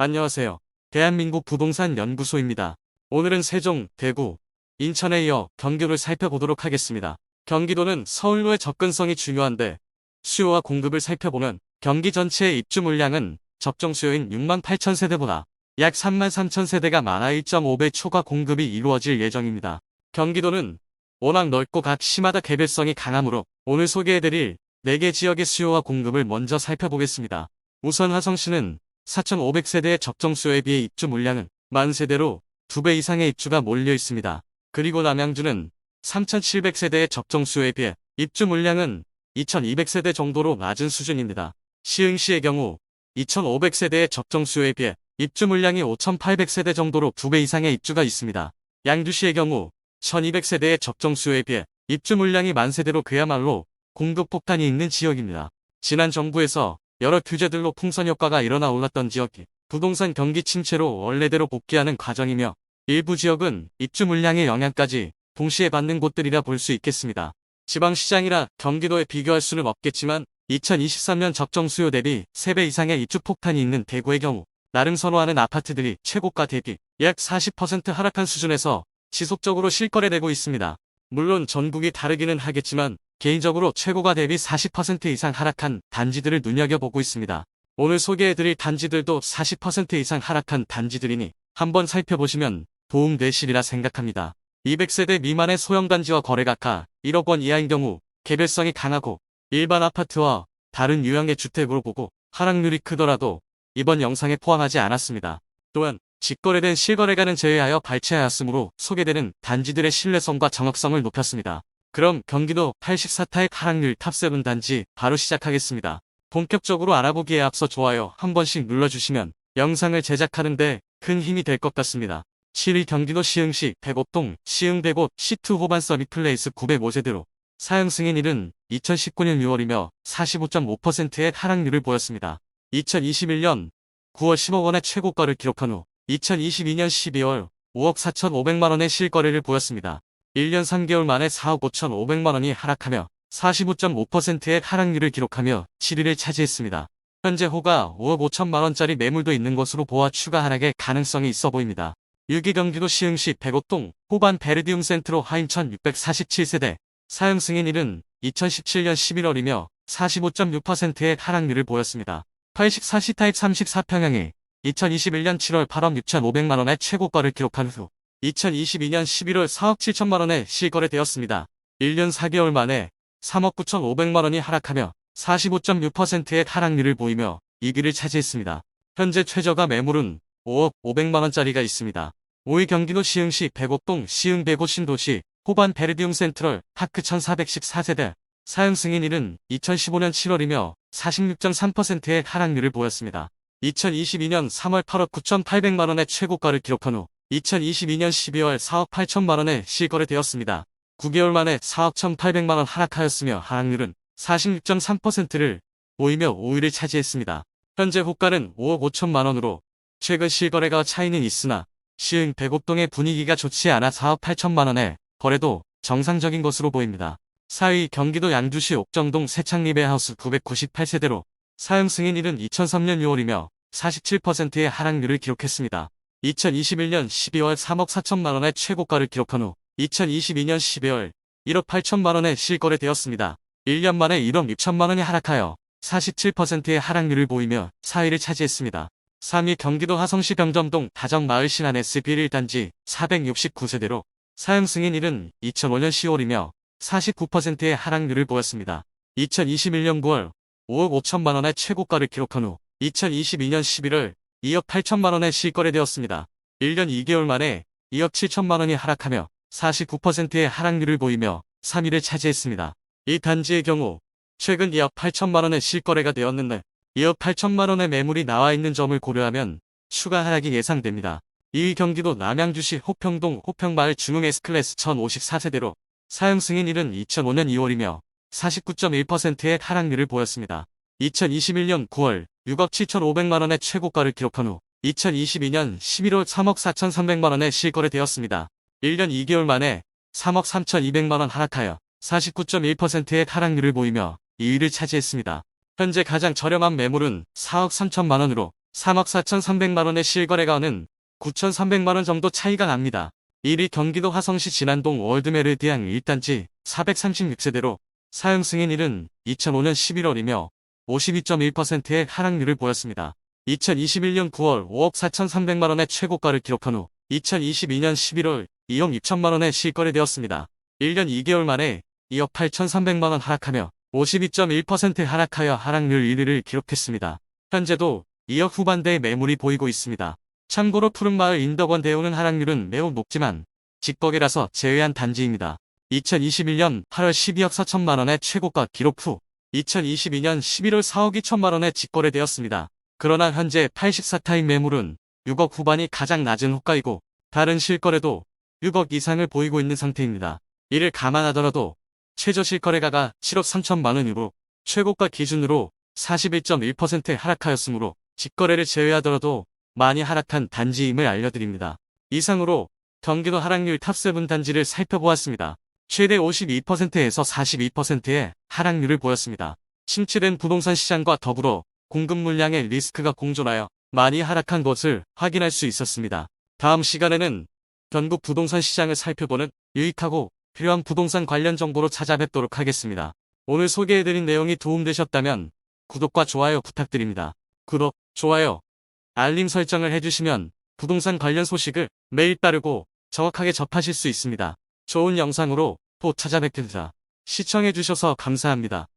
안녕하세요. 대한민국 부동산 연구소입니다. 오늘은 세종, 대구, 인천에 이어 경기도를 살펴보도록 하겠습니다. 경기도는 서울로의 접근성이 중요한데 수요와 공급을 살펴보면 경기 전체의 입주 물량은 적정 수요인 6만 8천 세대보다 약 3만 3천 세대가 많아 1.5배 초과 공급이 이루어질 예정입니다. 경기도는 워낙 넓고 각 시마다 개별성이 강하므로 오늘 소개해드릴 4개 지역의 수요와 공급을 먼저 살펴보겠습니다. 우선 화성시는 4,500세대의 적정 수요에 비해 입주 물량은 만 세대로 2배 이상의 입주가 몰려 있습니다. 그리고 남양주는 3,700세대의 적정 수요에 비해 입주 물량은 2,200세대 정도로 낮은 수준입니다. 시흥시의 경우 2,500세대의 적정 수요에 비해 입주 물량이 5,800세대 정도로 2배 이상의 입주가 있습니다. 양주시의 경우 1,200세대의 적정 수요에 비해 입주 물량이 만 세대로 그야말로 공급 폭탄이 있는 지역입니다. 지난 정부에서 여러 규제들로 풍선 효과가 일어나 올랐던 지역이 부동산 경기 침체로 원래대로 복귀하는 과정이며 일부 지역은 입주 물량의 영향까지 동시에 받는 곳들이라 볼 수 있겠습니다. 지방시장이라 경기도에 비교할 수는 없겠지만 2023년 적정 수요 대비 3배 이상의 입주 폭탄이 있는 대구의 경우 나름 선호하는 아파트들이 최고가 대비 약 40% 하락한 수준에서 지속적으로 실거래되고 있습니다. 물론 전국이 다르기는 하겠지만 개인적으로 최고가 대비 40% 이상 하락한 단지들을 눈여겨보고 있습니다. 오늘 소개해드릴 단지들도 40% 이상 하락한 단지들이니 한번 살펴보시면 도움되시리라 생각합니다. 200세대 미만의 소형단지와 거래가가 1억 원 이하인 경우 개별성이 강하고 일반 아파트와 다른 유형의 주택으로 보고 하락률이 크더라도 이번 영상에 포함하지 않았습니다. 또한 직거래된 실거래가는 제외하여 발췌하였으므로 소개되는 단지들의 신뢰성과 정확성을 높였습니다. 그럼 경기도 84타입 하락률 탑7 단지 바로 시작하겠습니다. 본격적으로 알아보기에 앞서 좋아요 한 번씩 눌러주시면 영상을 제작하는데 큰 힘이 될 것 같습니다. 7위 경기도 시흥시 백옥동 시흥 105 C2 호반 서밋플레이스 905세대로 사용 승인일은 2019년 6월이며 45.5%의 하락률을 보였습니다. 2021년 9월 10억 원의 최고가를 기록한 후 2022년 12월 5억 4,500만 원의 실거래를 보였습니다. 1년 3개월 만에 4억 5,500만 원이 하락하며 45.5%의 하락률을 기록하며 7위를 차지했습니다. 현재 호가 5억 5천만 원짜리 매물도 있는 것으로 보아 추가 하락의 가능성이 있어 보입니다. 6위 경기도 시흥시 백옥동 호반 베르디움 센트로 하임 1647세대 사용 승인일은 2017년 11월이며 45.6%의 하락률을 보였습니다. 84시 타입 34평형이 2021년 7월 8억 6,500만 원의 최고가를 기록한 후 2022년 11월 4억 7천만 원에 실거래되었습니다. 1년 4개월 만에 3억 9,500만 원이 하락하며 45.6%의 하락률을 보이며 2위를 차지했습니다. 현재 최저가 매물은 5억 500만 원짜리가 있습니다. 5위 경기도 시흥시 백옥동 시흥 105 신도시 호반 베르디움 센트럴 파크 1414세대 사용 승인일은 2015년 7월이며 46.3%의 하락률을 보였습니다. 2022년 3월 8억 9,800만 원의 최고가를 기록한 후 2022년 12월 4억 8천만 원에 실거래되었습니다. 9개월 만에 4억 1,800만 원 하락하였으며 하락률은 46.3%를 보이며 5위를 차지했습니다. 현재 호가는 5억 5천만 원으로 최근 실거래가 차이는 있으나 시흥 백옥동의 분위기가 좋지 않아 4억 8천만 원의 거래도 정상적인 것으로 보입니다. 4위 경기도 양주시 옥정동 새창리베하우스 998세대로 사용 승인일은 2003년 6월이며 47%의 하락률을 기록했습니다. 2021년 12월 3억 4천만 원의 최고가를 기록한 후 2022년 12월 1억 8천만 원에 실거래되었습니다. 1년 만에 1억 6천만 원이 하락하여 47%의 하락률을 보이며 4위를 차지했습니다. 3위 경기도 화성시 병점동 다정마을 신안 S1 단지 469세대로 사용 승인일은 2005년 10월이며 49%의 하락률을 보였습니다. 2021년 9월 5억 5천만 원의 최고가를 기록한 후 2022년 11월 2억 8천만 원에 실거래되었습니다. 1년 2개월 만에 2억 7천만 원이 하락하며 49%의 하락률을 보이며 3위를 차지했습니다. 이 단지의 경우 최근 2억 8천만 원에 실거래가 되었는데 2억 8천만 원의 매물이 나와 있는 점을 고려하면 추가 하락이 예상됩니다. 2위 경기도 남양주시 호평동 호평마을 중흥 S클래스 1054세대로 사용 승인일은 2005년 2월이며 49.1%의 하락률을 보였습니다. 2021년 9월 6억 7,500만 원의 최고가를 기록한 후 2022년 11월 3억 4,300만 원에 실거래되었습니다. 1년 2개월 만에 3억 3,200만 원 하락하여 49.1%의 하락률을 보이며 2위를 차지했습니다. 현재 가장 저렴한 매물은 4억 3천만 원으로 3억 4,300만원의 실거래가 는 9,300만원 정도 차이가 납니다. 1위 경기도 화성시 진안동 월드메르디앙 1단지 436세대로 사용 승인일은 2005년 11월이며 52.1%의 하락률을 보였습니다. 2021년 9월 5억 4,300만원의 최고가를 기록한 후 2022년 11월 2억 2천만원에 실거래되었습니다. 1년 2개월 만에 2억 8,300만원 하락하며 52.1% 하락하여 하락률 1위를 기록했습니다. 현재도 2억 후반대의 매물이 보이고 있습니다. 참고로 푸른마을 인덕원 대우는 하락률은 매우 높지만 직거래라서 제외한 단지입니다. 2021년 8월 12억 4천만원의 최고가 기록 후 2022년 11월 4억 2천만원에 직거래되었습니다. 그러나 현재 84타임 매물은 6억 후반이 가장 낮은 호가이고 다른 실거래도 6억 이상을 보이고 있는 상태입니다. 이를 감안하더라도 최저 실거래가가 7억 3천만원 이후 최고가 기준으로 41.1% 하락하였으므로 직거래를 제외하더라도 많이 하락한 단지임을 알려드립니다. 이상으로 경기도 하락률 탑7 단지를 살펴보았습니다. 최대 52%에서 42%의 하락률을 보였습니다. 침체된 부동산 시장과 더불어 공급 물량의 리스크가 공존하여 많이 하락한 것을 확인할 수 있었습니다. 다음 시간에는 전국 부동산 시장을 살펴보는 유익하고 필요한 부동산 관련 정보로 찾아뵙도록 하겠습니다. 오늘 소개해드린 내용이 도움되셨다면 구독과 좋아요 부탁드립니다. 구독, 좋아요, 알림 설정을 해주시면 부동산 관련 소식을 매일 빠르고 정확하게 접하실 수 있습니다. 좋은 영상으로 또 찾아뵙겠습니다. 시청해주셔서 감사합니다.